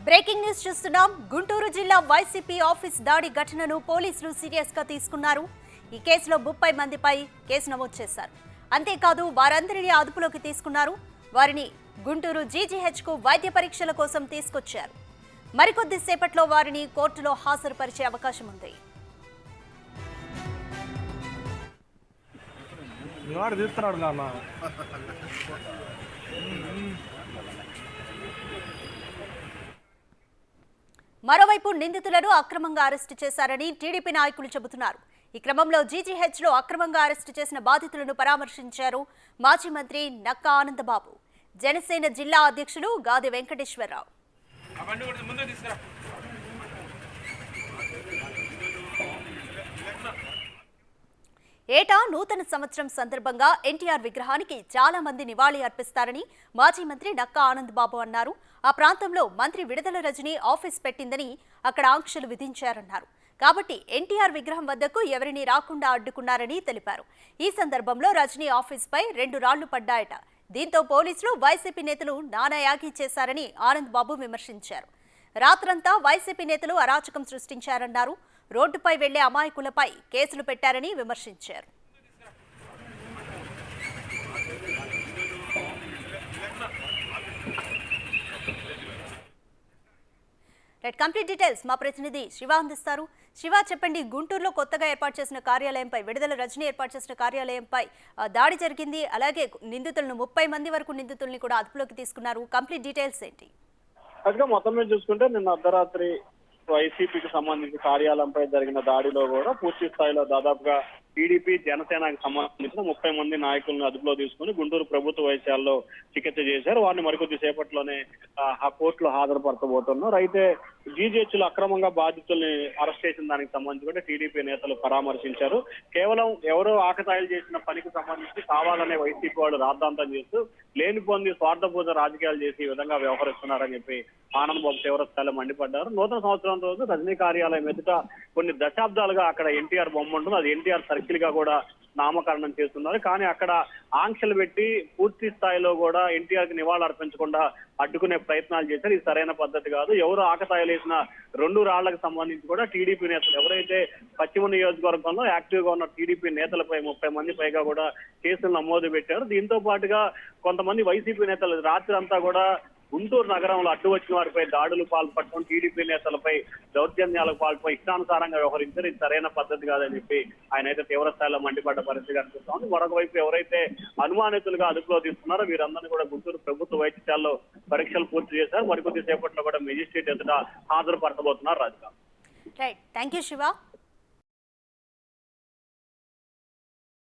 Breaking news చూస్తున్నాం. గుంటూరు జిల్లా YCP office దాడి ఘటనను పోలీసులు సీరియస్ గా తీసుకున్నారు. ఈ కేసులో 30 మందిపై కేసు నమోదు చేశారు. అంతేకాదు వారందరినీ అదుపులోకి తీసుకున్నారు. వారిని గుంటూరు జీజీహెచ్ కు వైద్య పరీక్షల కోసం తీసుకొచ్చారు. మరికొద్ది సేపట్లో వారిని కోర్టులో హాజరుపరిచే అవకాశం ఉంది. మరోవైపు నిందితులను అక్రమంగా అరెస్టు చేశారని టీడీపీ నాయకులు చెబుతున్నారు. ఈ క్రమంలో జీజీహెచ్ లో అక్రమంగా అరెస్టు చేసిన బాధితులను పరామర్శించారు మాజీ మంత్రి నక్కా ఆనందబాబు, జనసేన జిల్లా అధ్యక్షులు గాది వెంకటేశ్వరరావు. ఏటా నూతన సంవత్సరం సందర్భంగా ఎన్టీఆర్ విగ్రహానికి చాలా మంది నివాళి అర్పిస్తారని మాజీ మంత్రి నక్కా ఆనందబాబు అన్నారు. ఆ ప్రాంతంలో మంత్రి విడుదల రజని ఆఫీస్ పెట్టిందని అక్కడ ఆంక్షలు విధించారన్నారు. కాబట్టి ఎన్టీఆర్ విగ్రహం వద్దకు ఎవరిని రాకుండా అడ్డుకున్నారని తెలిపారు. ఈ సందర్భంలో రజనీ ఆఫీస్పై 2 రాళ్లు పడ్డాయట. దీంతో పోలీసులు వైసీపీ నేతలు నానాయాగి చేశారని ఆనందబాబు విమర్శించారు. రాత్రంతా వైసీపీ నేతలు అరాచకం సృష్టించారన్నారు. రోడ్డుపై వెళ్లే అమాయకులపై కేసులు పెట్టారని విమర్శించారు. కంప్లీట్ డీటెయిల్స్ మా ప్రతినిధి శివ అందిస్తారు. శివ, చెప్పండి, గుంటూరులో కొత్తగా ఏర్పాటు చేసిన కార్యాలయంపై, విడుదల రజని ఏర్పాటు చేసిన కార్యాలయంపై దాడి జరిగింది. అలాగే నిందితులను 30 మంది వరకు నిందితుల్ని కూడా అదుపులోకి తీసుకున్నారు. కంప్లీట్ డీటెయిల్స్ ఏంటి? అదిగా మొత్తం మీద చూసుకుంటే నిన్న అర్ధరాత్రి వైసీపీకి సంబంధించిన కార్యాలయంపై జరిగిన దాడిలో కూడా పూర్తి స్థాయిలో దాదాపుగా టీడీపీ జనసేనకు సంబంధించిన 30 మంది నాయకులను అదుపులో తీసుకుని గుంటూరు ప్రభుత్వ వైద్యశాలలో చికిత్స చేశారు. వారిని మరికొద్ది సేపట్లోనే కోర్టులో హాజరుపరచబోతున్నారు. అయితే జీజీహెచ్ లో అక్రమంగా బాధితుల్ని అరెస్ట్ చేసిన దానికి సంబంధించి కూడా టీడీపీ నేతలు పరామర్శించారు. కేవలం ఎవరో ఆకతాయిలు చేసిన పనికి సంబంధించి కావాలనే వైసీపీ వాళ్ళు రాద్ధాంతం చేస్తూ లేనిపోంది స్వార్థపూర్త రాజకీయాలు చేసి ఈ విధంగా వ్యవహరిస్తున్నారని చెప్పి ఆనందబాబు తీవ్ర స్థాయిలో మండిపడ్డారు. నూతన సంవత్సరం రోజు రజనీ కార్యాలయం ఎదుట కొన్ని దశాబ్దాలుగా అక్కడ ఎన్టీఆర్ బొమ్మ ఉంటుంది. అది ఎన్టీఆర్ సర్కిల్ గా కూడా నామకరణం చేస్తున్నారు. కానీ అక్కడ ఆంక్షలు పెట్టి పూర్తి స్థాయిలో కూడా ఎన్టీఆర్ కి నివాళులు అర్పించకుండా అడ్డుకునే ప్రయత్నాలు చేశారు. ఇది సరైన పద్ధతి కాదు. ఎవరు ఆకతాయిలు వేసిన 2 రాళ్లకు సంబంధించి కూడా టీడీపీ నేతలు ఎవరైతే పశ్చిమ నియోజకవర్గంలో యాక్టివ్ గా ఉన్న టీడీపీ నేతలపై 30 మంది పైగా కూడా కేసులు నమోదు పెట్టారు. దీంతో పాటుగా కొంతమంది వైసీపీ నేతలు రాత్రి అంతా కూడా గుంటూరు నగరంలో అడ్డు వచ్చిన వారిపై దాడులు పాల్పడటం, టీడీపీ నేతలపై దౌర్జన్యాలకు పాల్పడి ఇష్టానుసారంగా వ్యవహరించారు. ఇది సరైన పద్ధతి కాదని చెప్పి ఆయన అయితే తీవ్ర స్థాయిలో మండిపడ్డ పరిస్థితి కనిపిస్తోంది. మరొక వైపు ఎవరైతే అనుమానితులుగా అదుపులో తీసుకున్నారో వీరందరినీ కూడా గుంటూరు ప్రభుత్వ వైద్యశాలలో పరీక్షలు పూర్తి చేశారు. మరికొద్ది సేపట్లో కూడా మెజిస్ట్రేట్ ఎదుట హాజరుపరచబోతున్నారు. Radhika. Right, thank you Shiva.